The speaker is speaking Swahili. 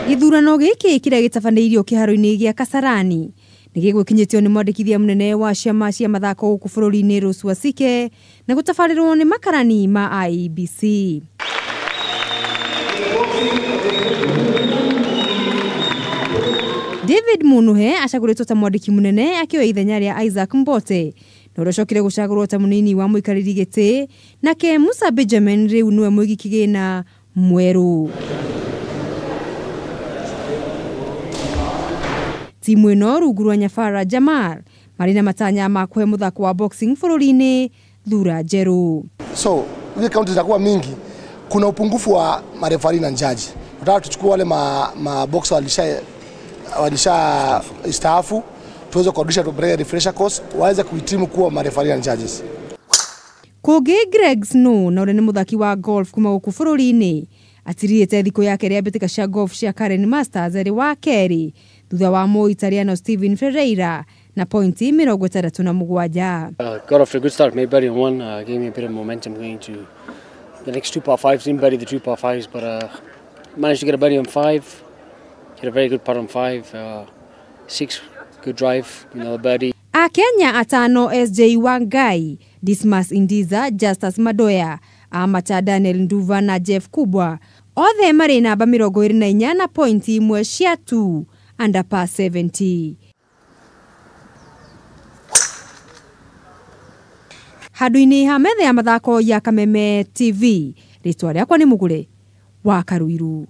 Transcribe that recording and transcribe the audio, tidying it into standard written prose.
Githurano giki kiria gitabaneirio kiharo-ini gia Kasarani nigigwikinyitio ni mwandikithia munene wa ciama cia mathako guku bururi-ini Rose Wasike na gutabarirwo ni makarani ma IEBC. David Munuhe acaguritwo ta mwandiki munene akioya ithenya ria Isaac Mbote na uracokire gucagurwo ta munini wa muikariri giti nake Musa Benjamin riu niwe muigi kigina mweru. Timu ino rungu rwa Nyafara Jamal marina matanya ma kuhe muthako wa boxing bururi-ini thura njeru. So, ile kaunti zitakuwa mingi, kuna upungufu wa marefari na jaji. Nataka tuchukue wale boxer walisha istaafu, tuweze kurudisha tu refresher course, waweze kuhitimu kuwa marefari na judges. Koge Greg Snow na ule ni muthaki wa golf kuma guku bururi-ini atiriete thiko yake ria bitika cia golf cia Karen Masters eri wa keri thutha wa Mo-Italiano Steven Ferreira na pointi 67. Got off to a good start, made birdie on one, gave me a bit of momentum going to the next 2 par 5s. Didn't birdie the 2 par 5s, but managed to get a birdie on 5. Hit a very good putt on 5. 6 good drive, another birdie. Kenya atano SJ Wangai, Dismas Indiza, Justus Madoya, Amacha Daniel Nduva na Jeff Kubwa othe mari namba 24 na pointi imwe cia 2 under par 70. Handu-ini ha metha ya mathako ya Kameme TV, ritwa riakwa ni Mugure wa Karuiru.